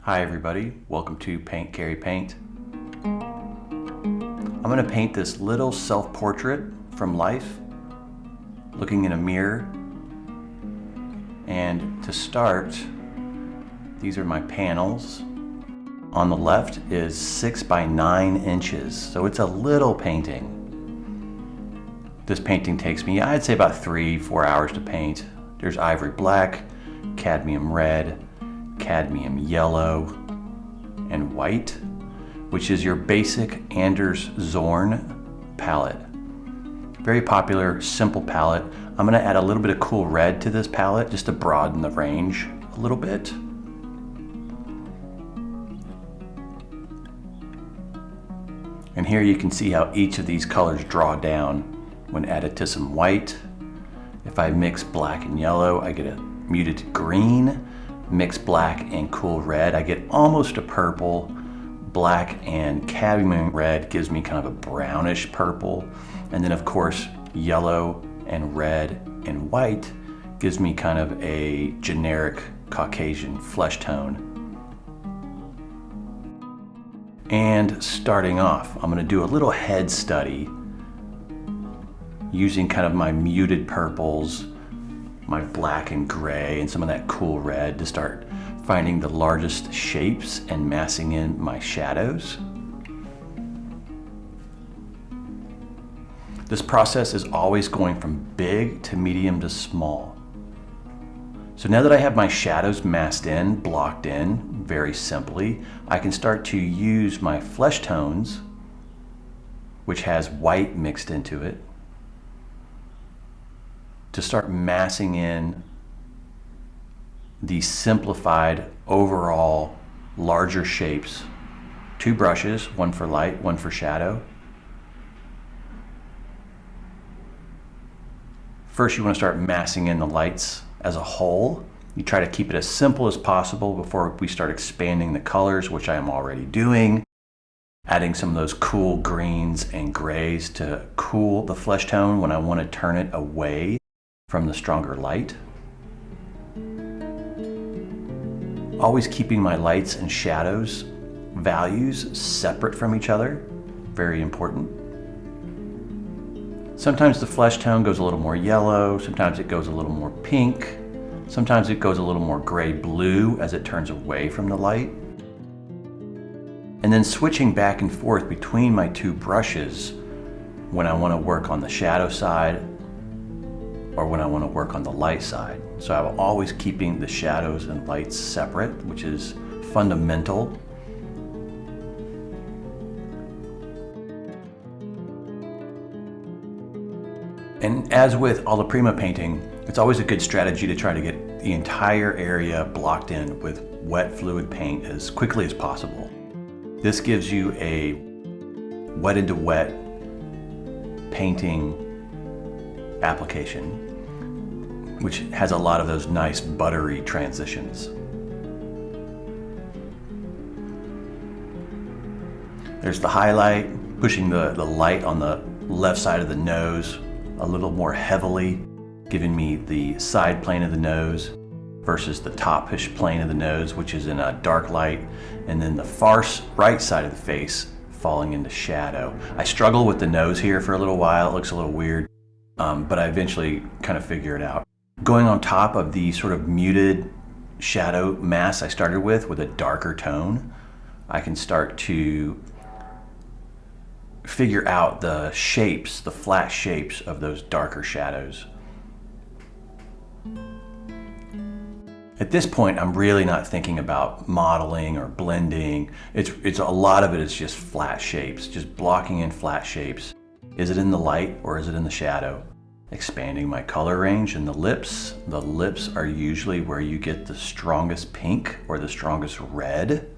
Hi everybody, welcome to Paint Carry Paint. I'm going to paint this little self-portrait from life, looking in a mirror. And to start, these are my panels. On the left is 6 by 9 inches, so it's a little painting. This painting takes me, I'd say, about 3-4 hours to paint. There's ivory black, cadmium red, cadmium yellow, and white, which is your basic Anders Zorn palette. Very popular, simple palette. I'm going to add a little bit of cool red to this palette just to broaden the range a little bit. And here you can see how each of these colors draw down when added to some white. If I mix black and yellow, I get a muted green. Mix black and cool red, I get almost a purple. Black and cadmium red gives me kind of a brownish purple. And then of course, yellow and red and white gives me kind of a generic Caucasian flesh tone. And starting off, I'm gonna do a little head study using kind of my muted purples, my black and gray, and some of that cool red to start finding the largest shapes and massing in my shadows. This process is always going from big to medium to small. So now that I have my shadows massed in, blocked in, very simply, I can start to use my flesh tones, which has white mixed into it, to start massing in the simplified overall larger shapes. 2 brushes, one for light, one for shadow. First, you want to start massing in the lights as a whole. You try to keep it as simple as possible before we start expanding the colors, which I am already doing. Adding some of those cool greens and grays to cool the flesh tone when I want to turn it away from the stronger light. Always keeping my lights and shadows values separate from each other, very important. Sometimes the flesh tone goes a little more yellow, sometimes it goes a little more pink, sometimes it goes a little more gray-blue as it turns away from the light. And then switching back and forth between my 2 brushes when I want to work on the shadow side or when I want to work on the light side. So I'm always keeping the shadows and lights separate, which is fundamental. And as with alla-prima painting, it's always a good strategy to try to get the entire area blocked in with wet fluid paint as quickly as possible. This gives you a wet into wet painting application, which has a lot of those nice buttery transitions. There's the highlight, pushing the light on the left side of the nose a little more heavily, giving me the side plane of the nose versus the topish plane of the nose, which is in a dark light, and then the far right side of the face falling into shadow. I struggle with the nose here for a little while. It looks a little weird, but I eventually kind of figure it out. Going on top of the sort of muted shadow mass I started with a darker tone, I can start to figure out the shapes, the flat shapes of those darker shadows. At this point, I'm really not thinking about modeling or blending. It's a lot of it is just flat shapes, just blocking in flat shapes. Is it in the light or is it in the shadow? Expanding my color range in the lips. The lips are usually where you get the strongest pink or the strongest red.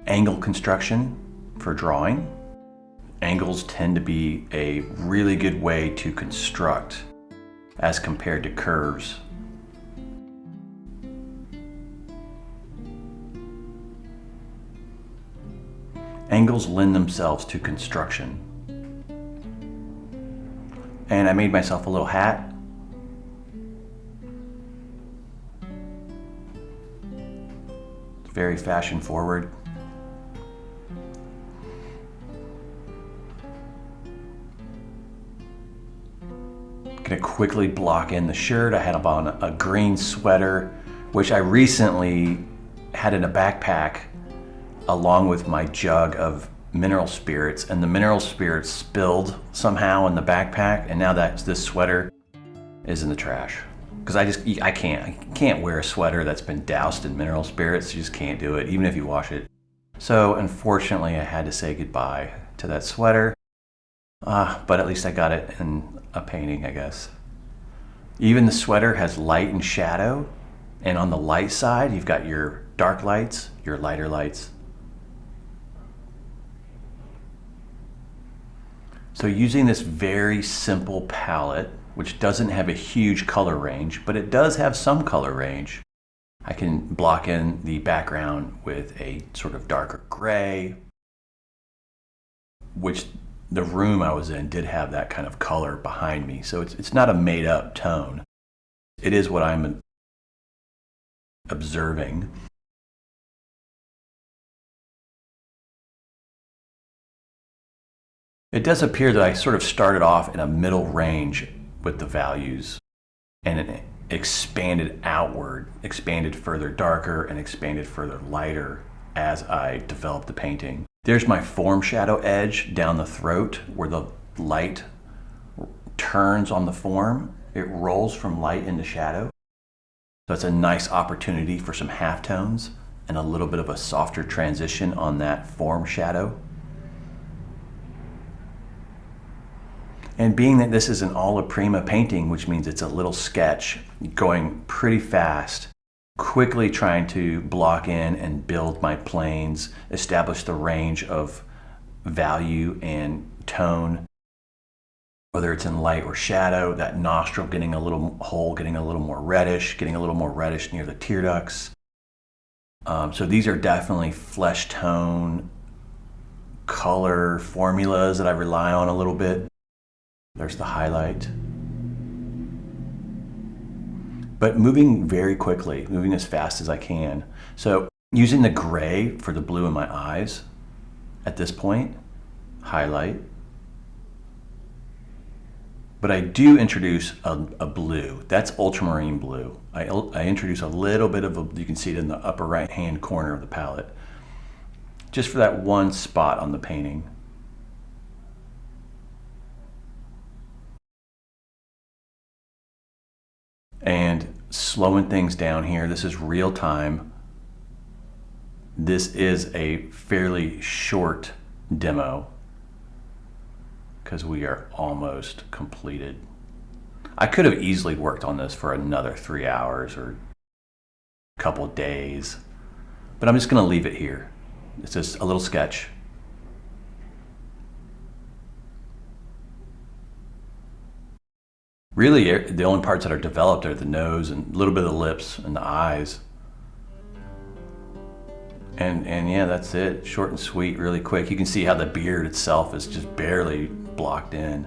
Angle construction for drawing. Angles tend to be a really good way to construct as compared to curves. Angles lend themselves to construction. And I made myself a little hat. It's very fashion forward. Gonna quickly block in the shirt. I had on a green sweater, which I recently had in a backpack along with my jug of mineral spirits, and the mineral spirits spilled somehow in the backpack, and now that this sweater is in the trash. Because I can't wear a sweater that's been doused in mineral spirits. You just can't do it, even if you wash it. So unfortunately, I had to say goodbye to that sweater. But at least I got it in a painting, I guess. Even the sweater has light and shadow, and on the light side, you've got your dark lights, your lighter lights. So using this very simple palette, which doesn't have a huge color range, but it does have some color range, I can block in the background with a sort of darker gray, which the room I was in did have that kind of color behind me. So it's not a made up tone. It is what I'm observing. It does appear that I sort of started off in a middle range with the values, and it expanded outward, expanded further darker and expanded further lighter as I developed the painting. There's my form shadow edge down the throat where the light turns on the form. It rolls from light into shadow. So it's a nice opportunity for some halftones and a little bit of a softer transition on that form shadow. And being that this is an alla-prima painting, which means it's a little sketch going pretty fast, quickly trying to block in and build my planes, establish the range of value and tone, whether it's in light or shadow, that nostril getting a little hole, getting a little more reddish near the tear ducts. So these are definitely flesh tone color formulas that I rely on a little bit. There's the highlight. But moving very quickly, moving as fast as I can. So using the gray for the blue in my eyes at this point, highlight. But I do introduce a blue. That's ultramarine blue. I introduce a little bit of you can see it in the upper right hand corner of the palette, just for that one spot on the painting. And slowing things down here. This is real time. This is a fairly short demo because we are almost completed. I could have easily worked on this for another 3 hours or a couple of days, but I'm just going to leave it here. It's just a little sketch. Really, the only parts that are developed are the nose and a little bit of the lips and the eyes. And yeah, that's it. Short and sweet, really quick. You can see how the beard itself is just barely blocked in.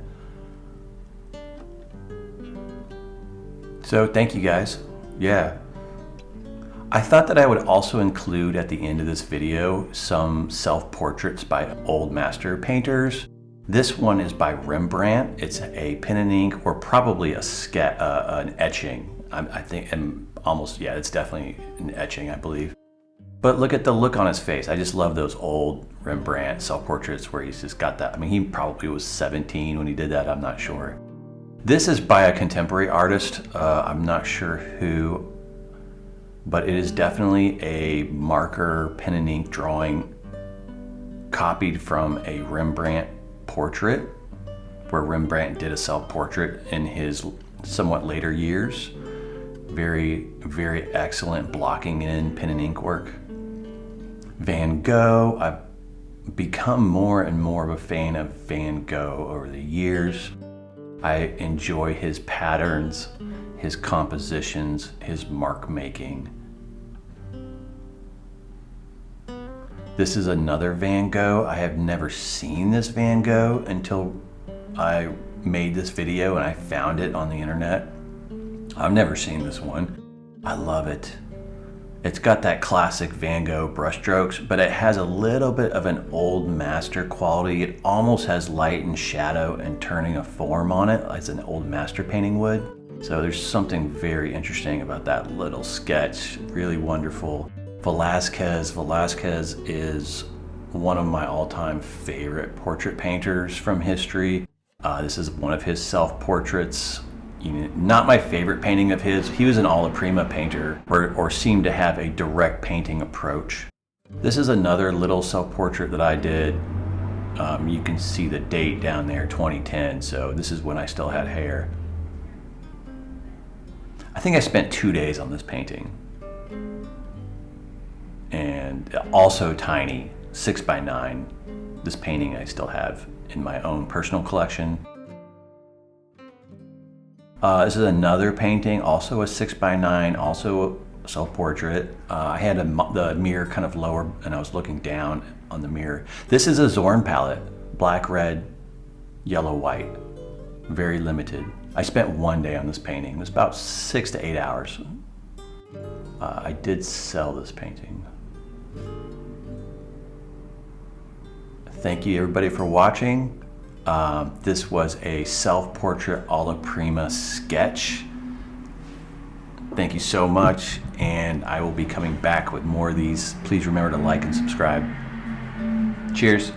So thank you guys. Yeah. I thought that I would also include at the end of this video some self-portraits by old master painters. This one is by Rembrandt. It's a pen and ink, or probably a an etching. I think, and almost, yeah, it's definitely an etching, I believe. But look at the look on his face. I just love those old Rembrandt self-portraits where he's just got that. I mean, he probably was 17 when he did that, I'm not sure. This is by a contemporary artist. I'm not sure who, but it is definitely a marker pen and ink drawing copied from a Rembrandt portrait, where Rembrandt did a self-portrait in his somewhat later years. Very, very excellent blocking in pen and ink work. Van Gogh, I've become more and more of a fan of Van Gogh over the years. I enjoy his patterns, his compositions, his mark making. This is another Van Gogh. I have never seen this Van Gogh until I made this video and I found it on the internet. I've never seen this one. I love it. It's got that classic Van Gogh brushstrokes, but it has a little bit of an old master quality. It almost has light and shadow and turning of form on it, as an old master painting would. So there's something very interesting about that little sketch, really wonderful. Velázquez is one of my all-time favorite portrait painters from history. This is one of his self-portraits. Not my favorite painting of his. He was an alla-prima painter, or seemed to have a direct painting approach. This is another little self-portrait that I did. You can see the date down there, 2010, so this is when I still had hair. I think I spent 2 days on this painting. And also tiny, 6x9. This painting I still have in my own personal collection. This is another painting, also a 6x9, also a self-portrait. I had the mirror kind of lower and I was looking down on the mirror. This is a Zorn palette, black, red, yellow, white, very limited. I spent 1 day on this painting. It was about 6 to 8 hours. I did sell this painting. Thank you everybody for watching. This was a self-portrait alla-prima sketch. Thank you so much, and I will be coming back with more of these. Please remember to like and subscribe. Cheers.